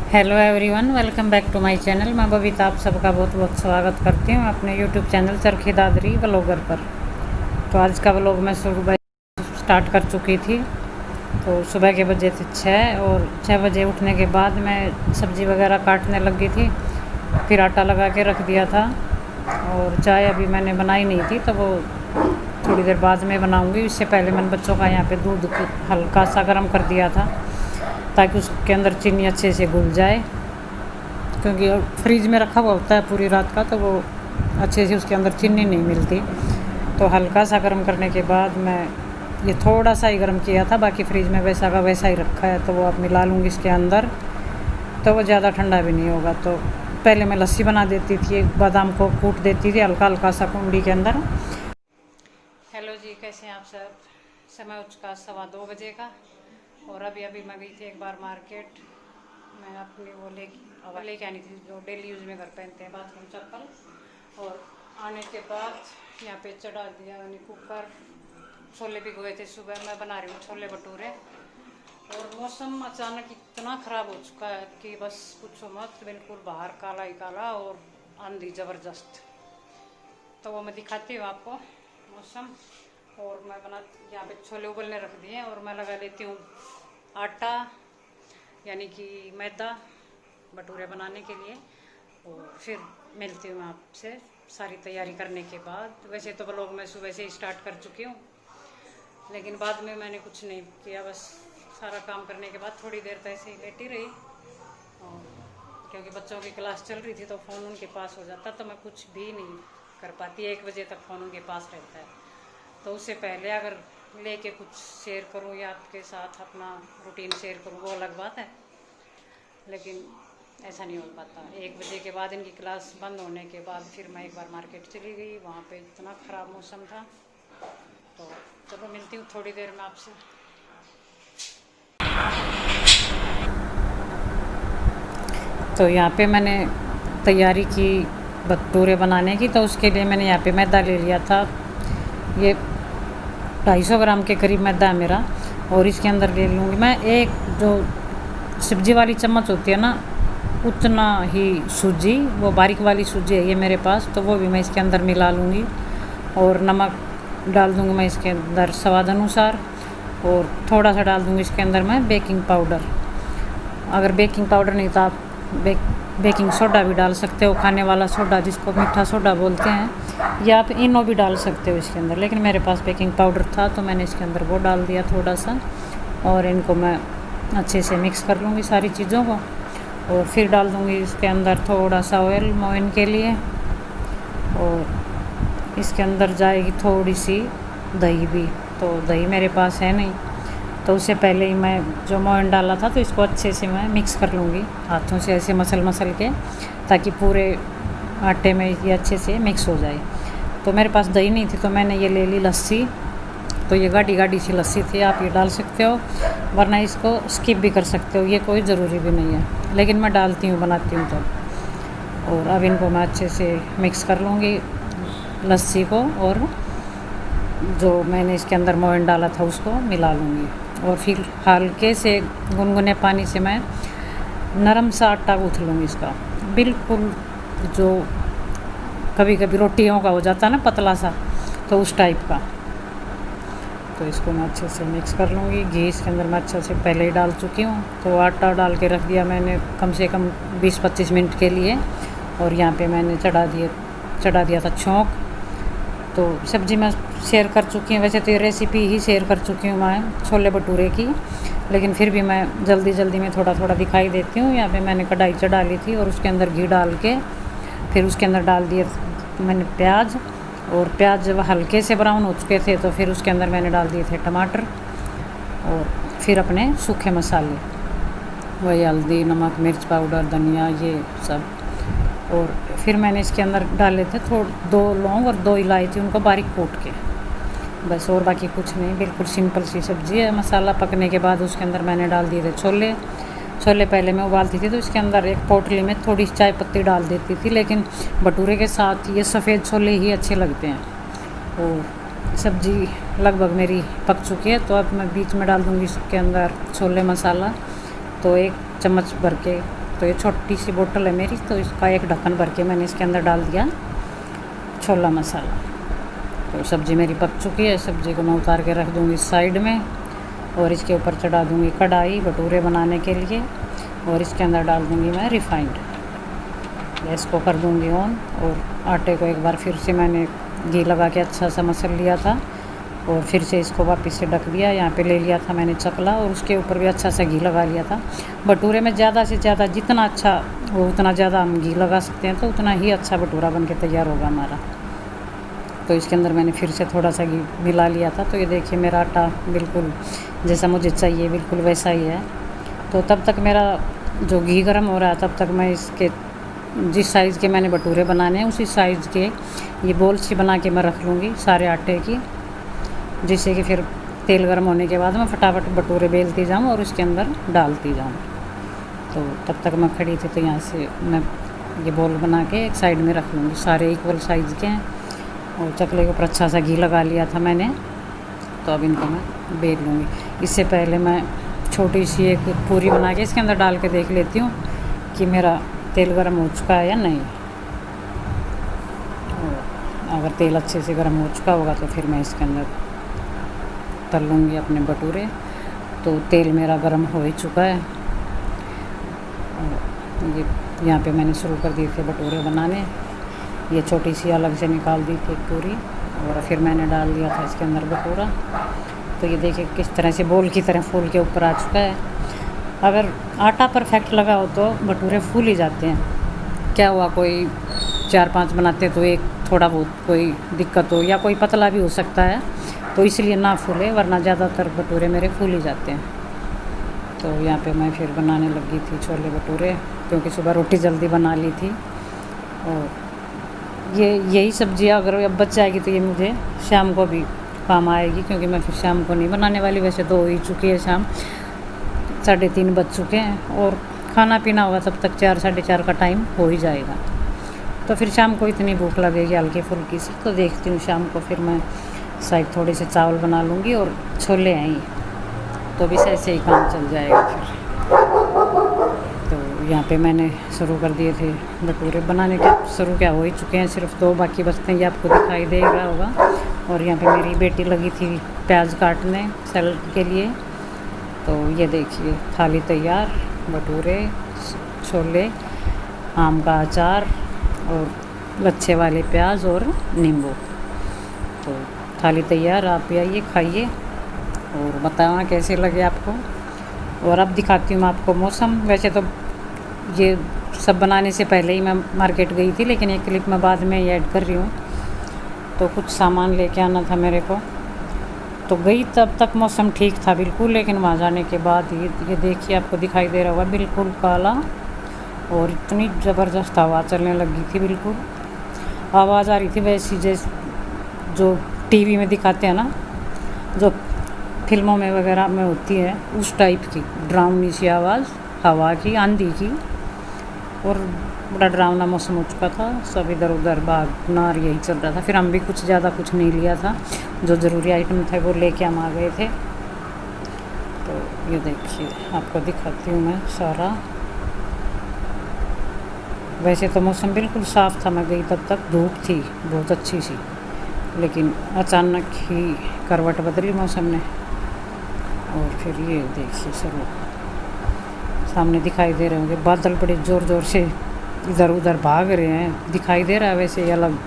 Hello everyone, welcome back to my channel. मैं बबीता आप सबका बहुत बहुत स्वागत करती हूँ अपने YouTube channel Charkhi Dadri vlogger पर। तो आज का व्लॉग मैं सुबह स्टार्ट कर चुकी थी। तो सुबह के बजे थे 6 और 6 बजे उठने के बाद मैं सब्ज़ी वगैरह काटने लग गई थी। फिर आटा लगा के रख दिया था और चाय अभी मैंने बनाई नहीं थी, तो वो थोड़ी देर बाद में बनाऊँगी। इससे पहले मैंने बच्चों का यहाँ पर दूध हल्का सा गर्म कर दिया था ताकि उसके अंदर चीनी अच्छे से घुल जाए, क्योंकि फ्रिज में रखा हुआ होता है पूरी रात का, तो वो अच्छे से उसके अंदर चीनी नहीं मिलती। तो हल्का सा गर्म करने के बाद मैं ये थोड़ा सा ही गर्म किया था, बाकी फ्रिज में वैसा का वैसा ही रखा है। तो वो अब मिला लूँगी इसके अंदर, तो वो ज़्यादा ठंडा भी नहीं होगा। तो पहले मैं लस्सी बना देती थी, बादाम को कूट देती थी हल्का हल्का सा कुंडी के अंदर। हेलो जी, कैसे हैं आप सब? समय उसका 2:15 बजे का और अभी मैं गई थी एक बार मार्केट। मैं अपनी वो लेके आनी थी जो डेली यूज में घर पहनते हैं, बाथरूम चप्पल। और आने के बाद यहाँ पे चढ़ा दिया मैंने कुकर। छोले भिगोए थे सुबह, मैं बना रही हूँ छोले भटूरे। और मौसम अचानक इतना ख़राब हो चुका है कि बस पूछो मत, बिल्कुल बाहर काला ही काला और आंधी ज़बरदस्त। तो वो मैं दिखाती हूँ आपको मौसम। और मैं यहाँ पे छोले उबलने रख दिए और मैं लगा लेती हूँ आटा, यानी कि मैदा भटूरे बनाने के लिए। और फिर मिलती हूँ आपसे सारी तैयारी करने के बाद। वैसे तो ब्लॉग मैं सुबह से ही स्टार्ट कर चुकी हूँ, लेकिन बाद में मैंने कुछ नहीं किया, बस सारा काम करने के बाद थोड़ी देर तक ऐसे ही लेटी रही। और क्योंकि बच्चों की क्लास चल रही थी तो फ़ोन उनके पास हो जाता, तो मैं कुछ भी नहीं कर पाती। 1 बजे तक फ़ोन उनके पास रहता है। तो उससे पहले अगर लेके कुछ शेयर करूँ या आपके साथ अपना रूटीन शेयर करूँ वो अलग बात है, लेकिन ऐसा नहीं हो पाता। 1 बजे के बाद इनकी क्लास बंद होने के बाद फिर मैं एक बार मार्केट चली गई, वहाँ पे इतना ख़राब मौसम था। तो चलो मिलती हूँ थोड़ी देर में आपसे। तो यहाँ पे मैंने तैयारी की भटूरे बनाने की, तो उसके लिए मैंने यहाँ पे मैदा ले लिया था। ये 250 ग्राम के करीब मैदा है मेरा। और इसके अंदर ले लूँगी मैं एक जो सब्जी वाली चम्मच होती है ना, उतना ही सूजी, वो बारीक वाली सूजी है ये मेरे पास, तो वो भी मैं इसके अंदर मिला लूँगी। और नमक डाल दूँगी मैं इसके अंदर स्वाद अनुसार, और थोड़ा सा डाल दूँगी इसके अंदर मैं बेकिंग पाउडर। अगर बेकिंग पाउडर नहीं तो आप बेकिंग सोडा भी डाल सकते हो, खाने वाला सोडा जिसको मीठा सोडा बोलते हैं, या आप इनो भी डाल सकते हो इसके अंदर। लेकिन मेरे पास बेकिंग पाउडर था तो मैंने इसके अंदर वो डाल दिया थोड़ा सा। और इनको मैं अच्छे से मिक्स कर लूँगी सारी चीज़ों को। और फिर डाल दूँगी इसके अंदर थोड़ा सा ऑयल मोइन के लिए, और इसके अंदर जाएगी थोड़ी सी दही भी। तो दही मेरे पास है नहीं, तो उससे पहले ही मैं जो मोइन डाला था तो इसको अच्छे से मैं मिक्स कर लूँगी हाथों से, ऐसे मसल के, ताकि पूरे आटे में ये अच्छे से मिक्स हो जाए। तो मेरे पास दही नहीं थी तो मैंने ये ले ली लस्सी। तो ये गाढ़ी सी लस्सी थी, आप ये डाल सकते हो, वरना इसको स्किप भी कर सकते हो, ये कोई ज़रूरी भी नहीं है, लेकिन मैं डालती हूँ बनाती हूँ तब। और अब इनको मैं अच्छे से मिक्स कर लूँगी लस्सी को, और जो मैंने इसके अंदर मोइन डाला था उसको मिला लूँगी। और फिर हल्के से गुनगुने पानी से मैं नरम सा आटा गूँथ लूँगी इसका, बिल्कुल जो कभी कभी रोटियों का हो जाता है ना पतला सा, तो उस टाइप का। तो इसको मैं अच्छे से मिक्स कर लूँगी। घी इसके अंदर मैं अच्छे से पहले ही डाल चुकी हूँ। तो आटा डाल के रख दिया मैंने कम से कम 20-25 मिनट के लिए। और यहाँ पे मैंने चढ़ा दिया था छौंक। तो सब्ज़ी मैं शेयर कर चुकी हूँ, वैसे तो ये रेसिपी ही शेयर कर चुकी हूँ मैं छोले भटूरे की, लेकिन फिर भी मैं जल्दी में थोड़ा दिखाई देती हूँ। यहाँ पे मैंने कढ़ाई चढ़ा ली थी और उसके अंदर घी डाल के फिर उसके अंदर डाल दिए मैंने प्याज। और प्याज जब हल्के से ब्राउन हो चुके थे तो फिर उसके अंदर मैंने डाल दिए थे टमाटर, और फिर अपने सूखे मसाले, वही हल्दी, नमक, मिर्च पाउडर, धनिया, ये सब। और फिर मैंने इसके अंदर डाले थे 2 लौंग और 2 इलायची, उनको बारीक कूट के, बस। और बाकी कुछ नहीं, बिल्कुल सिंपल सी सब्ज़ी है। मसाला पकने के बाद उसके अंदर मैंने डाल दिए थे छोले पहले मैं उबालती थी तो इसके अंदर एक पोटली में थोड़ी चाय पत्ती डाल देती थी, लेकिन भटूरे के साथ ये सफ़ेद छोले ही अच्छे लगते हैं। और सब्ज़ी लगभग मेरी पक चुकी है, तो अब मैं बीच में डाल दूँगी इसके अंदर छोले मसाला। तो 1 चम्मच भर के तो ये छोटी सी बोतल है मेरी, तो इसका एक ढक्कन भर के मैंने इसके अंदर डाल दिया छोला मसाला। तो सब्ज़ी मेरी पक चुकी है, सब्ज़ी को मैं उतार के रख दूँगी साइड में और इसके ऊपर चढ़ा दूँगी कढ़ाई भटूरे बनाने के लिए और इसके अंदर डाल दूँगी मैं रिफ़ाइंड। गैस को कर दूँगी ऑन और आटे को एक बार फिर से मैंने घी लगा के अच्छा सा मसल लिया था और फिर से इसको वापस से ढक दिया। यहाँ पे ले लिया था मैंने चकला और उसके ऊपर भी अच्छा सा घी लगा लिया था। भटूरे में ज़्यादा से ज़्यादा जितना अच्छा हो उतना ज़्यादा हम घी लगा सकते हैं, तो उतना ही अच्छा भटूरा बन के तैयार होगा हमारा। तो इसके अंदर मैंने फिर से थोड़ा सा घी मिला लिया था। तो ये देखिए मेरा आटा बिल्कुल जैसा मुझे चाहिए बिल्कुल वैसा ही है। तो तब तक मेरा जो घी गर्म हो रहा है तब तक मैं इसके जिस साइज़ के मैंने भटूरे बनाने हैं उसी साइज़ के ये बॉल्स ही बना के मैं रख लूँगी सारे आटे की, जिससे कि फिर तेल गर्म होने के बाद मैं फटाफट भटूरे बेलती जाऊँ और उसके अंदर डालती जाऊँ। तो तब तक मैं खड़ी थी, तो यहाँ से मैं ये बॉल बना के एक साइड में रख लूँगी। सारे इक्वल साइज़ के हैं और चकले के ऊपर अच्छा सा घी लगा लिया था मैंने। तो अब इनको मैं बेल लूँगी। इससे पहले मैं छोटी सी एक पूरी बना के इसके अंदर डाल के देख लेती हूँ कि मेरा तेल गर्म हो चुका है या नहीं। अगर तेल अच्छे से गर्म हो चुका होगा तो फिर मैं इसके अंदर तल लूँगी अपने भटूरे। तो तेल मेरा गर्म हो ही चुका है। ये यहाँ पे मैंने शुरू कर दिए थे भटूरे बनाने। ये छोटी सी अलग से निकाल दी थी पूरी और फिर मैंने डाल दिया था इसके अंदर भटूरा। तो ये देखिए किस तरह से बॉल की तरह फूल के ऊपर आ चुका है। अगर आटा परफेक्ट लगा हो तो भटूरे फूल ही जाते हैं। क्या हुआ कोई 4-5 बनाते तो एक थोड़ा बहुत कोई दिक्कत हो या कोई पतला भी हो सकता है, तो इसलिए ना फूले, वरना ज़्यादातर भटूरे मेरे फूल ही जाते हैं। तो यहाँ पे मैं फिर बनाने लगी थी छोले भटूरे, क्योंकि सुबह रोटी जल्दी बना ली थी। और यही सब्ज़ी अगर अब बच जाएगी तो ये मुझे शाम को भी काम आएगी, क्योंकि मैं फिर शाम को नहीं बनाने वाली। वैसे तो हो ही चुकी है शाम, 3:30 बज चुके हैं और खाना पीना होगा तब तक 4-4:30 का टाइम हो ही जाएगा। तो फिर शाम को इतनी भूख लगेगी हल्की फुल्की सी, तो देखती हूँ शाम को फिर मैं शायद थोड़े से चावल बना लूँगी और छोले हैं ही, तो भी ऐसे ही काम चल जाएगा फिर। तो यहाँ पे मैंने शुरू कर दिए थे भटूरे बनाने के, शुरू क्या हो ही चुके हैं, सिर्फ 2 बाकी बचते हैं, ये आपको दिखाई दे रहा होगा। और यहाँ पे मेरी बेटी लगी थी प्याज काटने सैलेड के लिए। तो ये देखिए थाली तैयार, भटूरे, छोले, आम का अचार और लच्छे वाले प्याज और नींबू। तो थाली तैयार, आप भी आइए खाइए और बताना कैसे लगे आपको। और अब दिखाती हूँ मैं आपको मौसम। वैसे तो ये सब बनाने से पहले ही मैं मार्केट गई थी, लेकिन ये क्लिप मैं बाद में ऐड कर रही हूँ। तो कुछ सामान लेके आना था मेरे को, तो गई तब तक मौसम ठीक था बिल्कुल, लेकिन वहाँ जाने के बाद ये देखिए आपको दिखाई दे रहा होगा बिल्कुल काला, और इतनी ज़बरदस्त हवा चलने लगी थी। बिल्कुल आवाज़ आ रही थी वैसी जैसे जो टीवी में दिखाते हैं ना, जो फिल्मों में वगैरह में होती है, उस टाइप की डरावनी सी आवाज़ हवा की, आंधी की। और बड़ा डरावना मौसम हो चुका था, सब इधर उधर भागना और यही चल रहा था। फिर हम भी कुछ ज़्यादा कुछ नहीं लिया था, जो ज़रूरी आइटम थे वो लेके हम आ गए थे। तो ये देखिए आपको दिखाती हूँ मैं सारा। वैसे तो मौसम बिल्कुल साफ़ था, मैं गई तब तक धूप थी बहुत अच्छी सी, लेकिन अचानक ही करवट बदली मौसम ने। और फिर ये देखिए सब सामने दिखाई दे रहे होंगे बादल, बड़े ज़ोर ज़ोर से इधर उधर भाग रहे हैं, दिखाई दे रहा है वैसे ही अलग।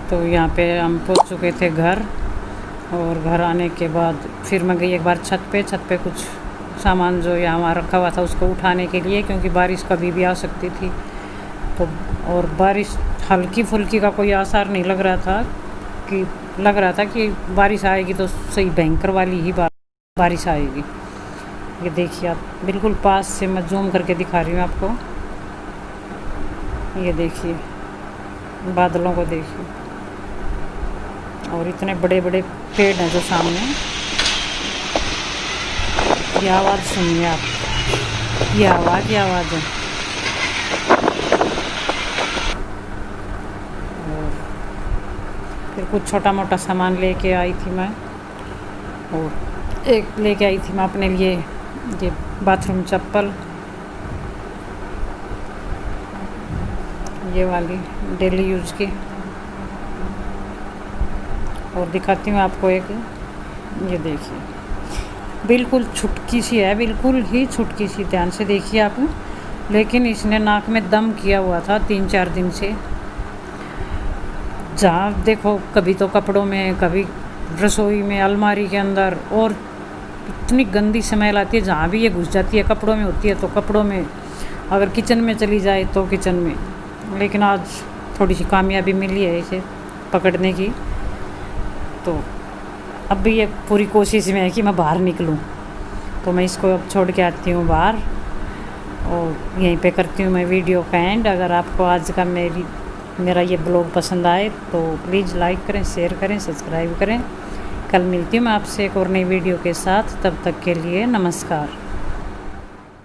तो यहाँ पे हम पहुँच चुके थे घर, और घर आने के बाद फिर मैं गई एक बार छत पे कुछ सामान जो यहाँ रखा हुआ था उसको उठाने के लिए, क्योंकि बारिश कभी भी आ सकती थी। तो और बारिश हल्की फुल्की का कोई आसार नहीं लग रहा था कि बारिश आएगी तो सही भयंकर वाली ही बारिश आएगी। ये देखिए आप बिल्कुल पास से मैं जूम करके दिखा रही हूँ आपको। ये देखिए बादलों को देखिए, और इतने बड़े बड़े पेड़ हैं जो सामने। ये आवाज़ सुनिए आप, ये हवा की आवाज़ है। और फिर कुछ छोटा मोटा सामान लेके आई थी मैं, और एक लेके आई थी मैं अपने लिए ये बाथरूम चप्पल, ये वाली डेली यूज़ की। और दिखाती हूँ आपको एक, ये देखिए बिल्कुल छुटकी सी है, बिल्कुल ही छुटकी सी, ध्यान से देखिए आप। लेकिन इसने नाक में दम किया हुआ था 3-4 दिन से। जहाँ देखो कभी तो कपड़ों में, कभी रसोई में, अलमारी के अंदर, और इतनी गंदी स्मेल आती है। जहाँ भी ये घुस जाती है, कपड़ों में होती है तो कपड़ों में, अगर किचन में चली जाए तो किचन में। लेकिन आज थोड़ी सी कामयाबी मिली है इसे पकड़ने की, तो अब भी ये पूरी कोशिश में है कि मैं बाहर निकलूं। तो मैं इसको अब छोड़ के आती हूँ बाहर, और यहीं पे करती हूँ मैं वीडियो का एंड। अगर आपको आज का मेरा ये ब्लॉग पसंद आए तो प्लीज़ लाइक करें, शेयर करें, सब्सक्राइब करें। कल मिलती हूँ मैं आपसे एक और नई वीडियो के साथ, तब तक के लिए नमस्कार।